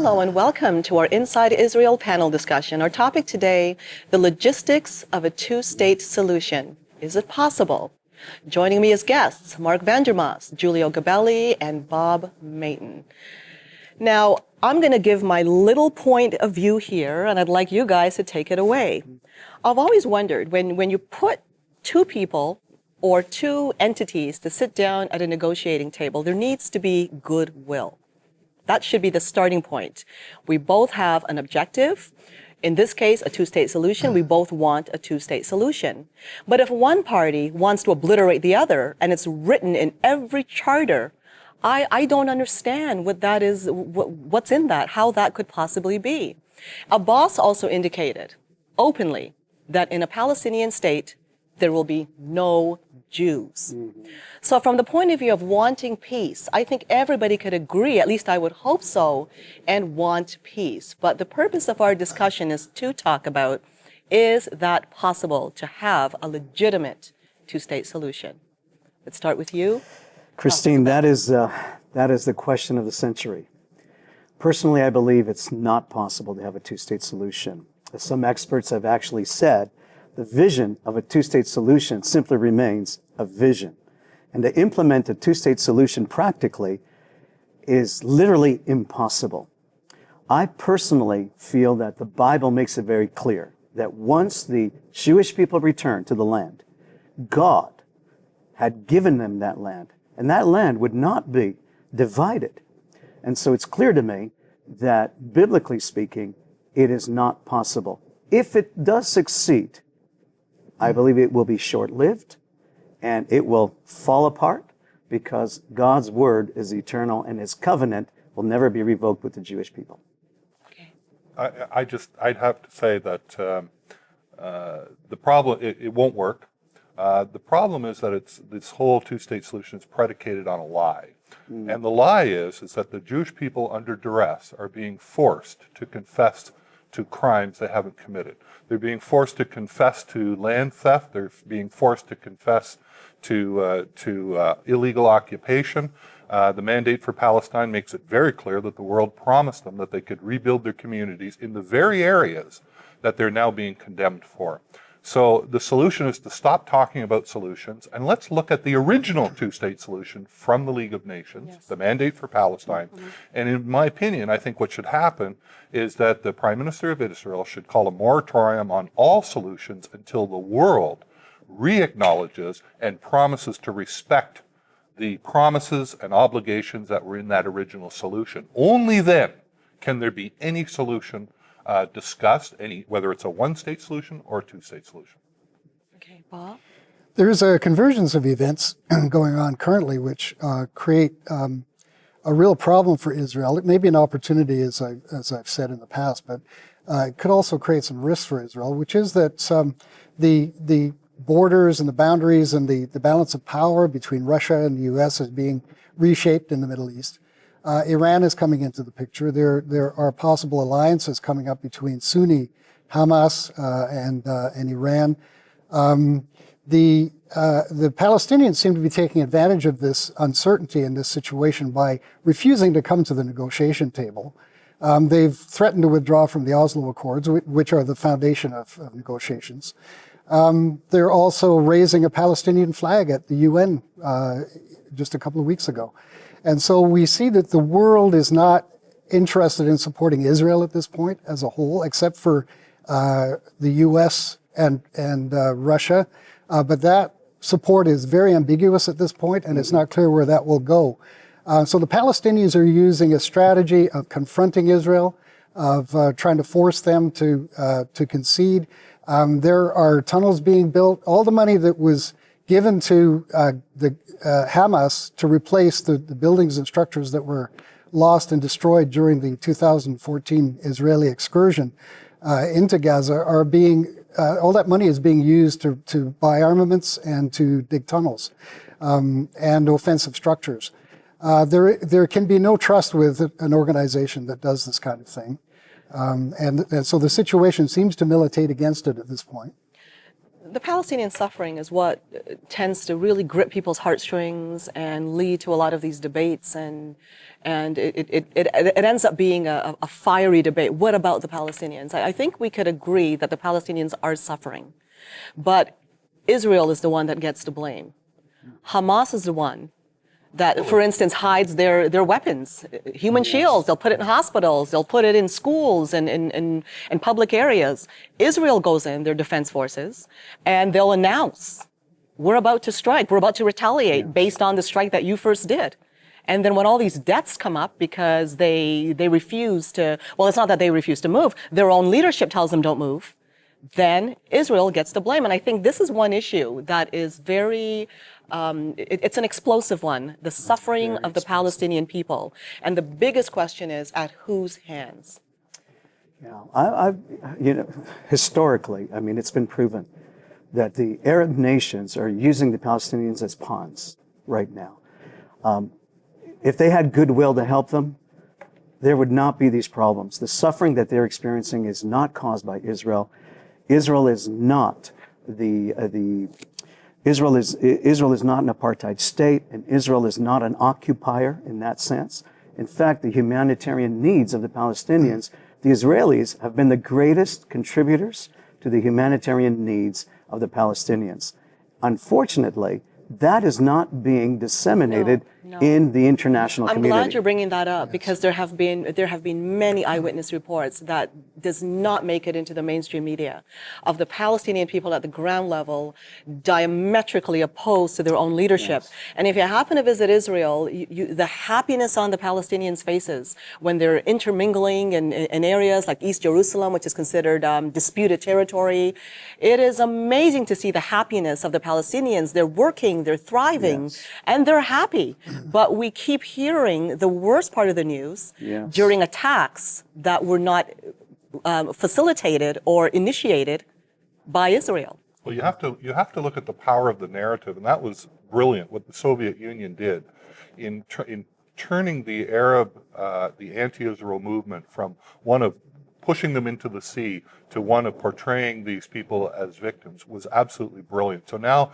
Hello and welcome to our Inside Israel panel discussion. Our topic today, the logistics of a two-state solution. Is it possible? Joining me as guests, Mark Vandermaas, Giulio Gabelli, and Bob Mayton. Now, I'm going to give my little point of view here, and I'd like you guys to take it away. I've always wondered, when you put two people or two entities to sit down at a negotiating table, there needs to be goodwill. That should be the starting point. We both have an objective. In this case, a two-state solution. We both want a two-state solution. But if one party wants to obliterate the other, and it's written in every charter, I don't understand what that is, what's in that, how that could possibly be. Abbas also indicated openly that in a Palestinian state, there will be no Jews. So from the point of view of wanting peace, I think everybody could agree, at least I would hope so, and want peace. But the purpose of our discussion is to talk about, is that possible to have a legitimate two-state solution? Let's start with you. Christine, that is the question of the century. Personally, I believe it's not possible to have a two-state solution. As some experts have actually said, the vision of a two-state solution simply remains a vision. And to implement a two-state solution practically is literally impossible. I personally feel that the Bible makes it very clear that once the Jewish people returned to the land, God had given them that land, and that land would not be divided. And so it's clear to me that, biblically speaking, it is not possible. If it does succeed, I believe it will be short-lived and it will fall apart because God's word is eternal and his covenant will never be revoked with the Jewish people. Okay. I'd have to say that the problem, it won't work. The problem is that this whole two-state solution is predicated on a lie. And the lie is that the Jewish people under duress are being forced to confess to crimes they haven't committed. They're being forced to confess to land theft. They're being forced to confess to illegal occupation. The mandate for Palestine makes it very clear that the world promised them that they could rebuild their communities in the very areas that they're now being condemned for. So the solution is to stop talking about solutions and let's look at the original two-state solution from the League of Nations, yes, the mandate for Palestine. And in my opinion, I think what should happen is that the Prime Minister of Israel should call a moratorium on all solutions until the world re-acknowledges and promises to respect the promises and obligations that were in that original solution. Only then can there be any solution discussed, whether it's a one-state solution or a two-state solution. Okay, Bob? There's a convergence of events going on currently which create a real problem for Israel. It may be an opportunity, as I've said in the past, but it could also create some risks for Israel, which is that the borders and the boundaries and the balance of power between Russia and the U.S. is being reshaped in the Middle East. Iran is coming into the picture. There are possible alliances coming up between Sunni Hamas and Iran. The Palestinians seem to be taking advantage of this uncertainty in this situation by refusing to come to the negotiation table. They've threatened to withdraw from the Oslo Accords, which are the foundation of negotiations. They're also raising a Palestinian flag at the UN just a couple of weeks ago. And so we see that the world is not interested in supporting Israel at this point as a whole, except for the U.S. and Russia. But that support is very ambiguous at this point, and it's not clear where that will go. So the Palestinians are using a strategy of confronting Israel, of trying to force them to concede. There are tunnels being built. All the money that was given to the Hamas to replace the buildings and structures that were lost and destroyed during the 2014 Israeli excursion into Gaza are being, all that money is being used to buy armaments and to dig tunnels and offensive structures. There can be no trust with an organization that does this kind of thing. And so the situation seems to militate against it at this point. The Palestinian suffering is what tends to really grip people's heartstrings and lead to a lot of these debates, and it ends up being a fiery debate. What about the Palestinians? I think we could agree that the Palestinians are suffering, but Israel is the one that gets to blame. Hamas is the one that, for instance, hides their weapons, human shields. They'll put it in hospitals. They'll put it in schools and in public areas. Israel goes in, their defense forces, and they'll announce, we're about to strike. We're about to retaliate based on the strike that you first did. And then when all these deaths come up because they refuse to, well, it's not that they refuse to move. Their own leadership tells them don't move. Then Israel gets the blame. And I think this is one issue that is very, it's an explosive one, the suffering of the Palestinian people. And the biggest question is, at whose hands? Yeah, historically, I mean, it's been proven that the Arab nations are using the Palestinians as pawns right now. If they had goodwill to help them, there would not be these problems. The suffering that they're experiencing is not caused by Israel. Israel is not Israel is not an apartheid state, and Israel is not an occupier in that sense. In fact, the humanitarian needs of the Palestinians, the Israelis have been the greatest contributors to the humanitarian needs of the Palestinians. Unfortunately, that is not being disseminated in the international community. I'm glad you're bringing that up, because there have been many eyewitness reports that does not make it into the mainstream media of the Palestinian people at the ground level diametrically opposed to their own leadership. Yes. And if you happen to visit Israel, the happiness on the Palestinians' faces when they're intermingling in areas like East Jerusalem, which is considered disputed territory, it is amazing to see the happiness of the Palestinians. They're working, they're thriving, and they're happy. But we keep hearing the worst part of the news during attacks that were not facilitated or initiated by Israel. Well, you have to look at the power of the narrative, and that was brilliant what the Soviet Union did in turning the anti-Israel movement from one of pushing them into the sea to one of portraying these people as victims was absolutely brilliant. So now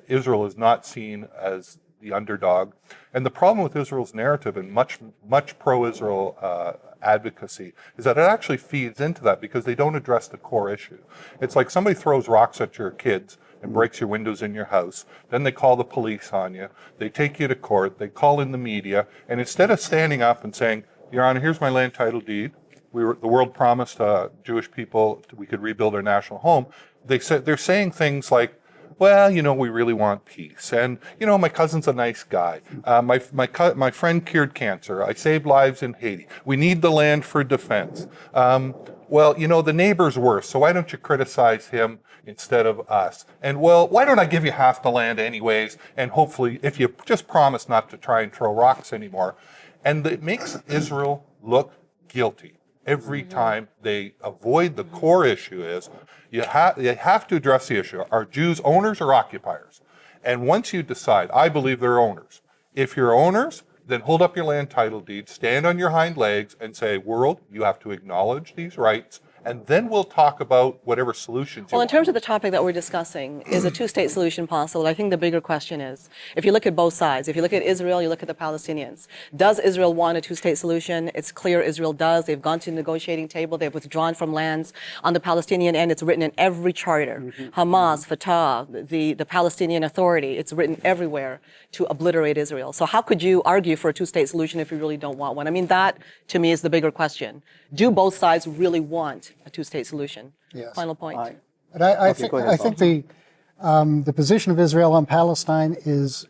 Israel is not seen as the underdog. And the problem with Israel's narrative and much pro-Israel advocacy is that it actually feeds into that, because they don't address the core issue. It's like somebody throws rocks at your kids and breaks your windows in your house. Then they call the police on you. They take you to court. They call in the media. And instead of standing up and saying, Your Honor, here's my land title deed. The world promised Jewish people we could rebuild our national home. They're saying things like, well, we really want peace. And, my cousin's a nice guy. My friend cured cancer. I saved lives in Haiti. We need the land for defense. Well, the neighbor's worse, so why don't you criticize him instead of us? And, well, why don't I give you half the land anyways? And hopefully, if you just promise not to try and throw rocks anymore. And it makes Israel look guilty every time they avoid the core issue. Is you have to address the issue. Are Jews owners or occupiers? And once you decide, I believe they're owners. If you're owners, then hold up your land title deed, stand on your hind legs and say, world, you have to acknowledge these rights, and then we'll talk about whatever solutions Well, in terms of the topic that we're discussing, is a two-state solution possible? I think the bigger question is, if you look at both sides, if you look at Israel, you look at the Palestinians, does Israel want a two-state solution? It's clear Israel does. They've gone to the negotiating table. They've withdrawn from lands. On the Palestinian end, it's written in every charter. Hamas, Fatah, the Palestinian Authority, it's written everywhere to obliterate Israel. So how could you argue for a two-state solution if you really don't want one? I mean, that, to me, is the bigger question. Do both sides really want a two-state solution? Yes. Final point. But I think the position of Israel on Palestine is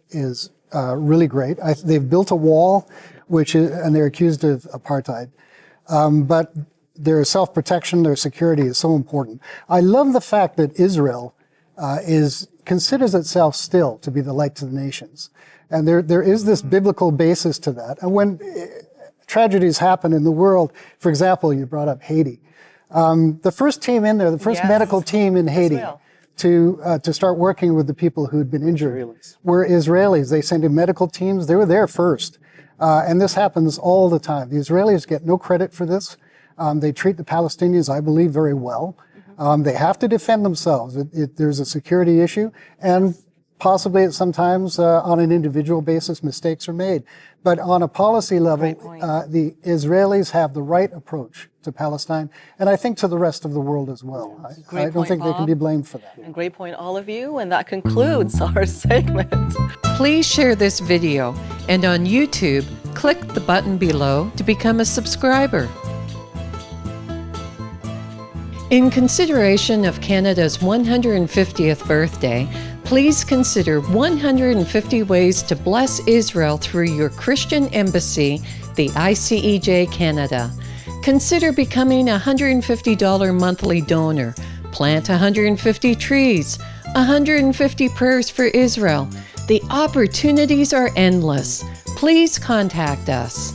really great. They've built a wall, and they're accused of apartheid. But their self-protection, their security is so important. I love the fact that Israel considers itself still to be the light to the nations. And there is this biblical basis to that. And when tragedies happen in the world, for example, you brought up Haiti. The first team in there, the first medical team in Haiti to start working with the people who'd been injured were Israelis. They sent in medical teams. They were there first. And this happens all the time. The Israelis get no credit for this. They treat the Palestinians, I believe, very well. They have to defend themselves. There's a security issue, and possibly at sometimes on an individual basis, mistakes are made. But on a policy level, the Israelis have the right approach to Palestine, and I think to the rest of the world as well. I don't think they can be blamed for that. And great point, all of you. And that concludes our segment. Please share this video, and on YouTube, click the button below to become a subscriber. In consideration of Canada's 150th birthday, please consider 150 ways to bless Israel through your Christian embassy, the ICEJ Canada. Consider becoming a $150 monthly donor. Plant 150 trees, 150 prayers for Israel. The opportunities are endless. Please contact us.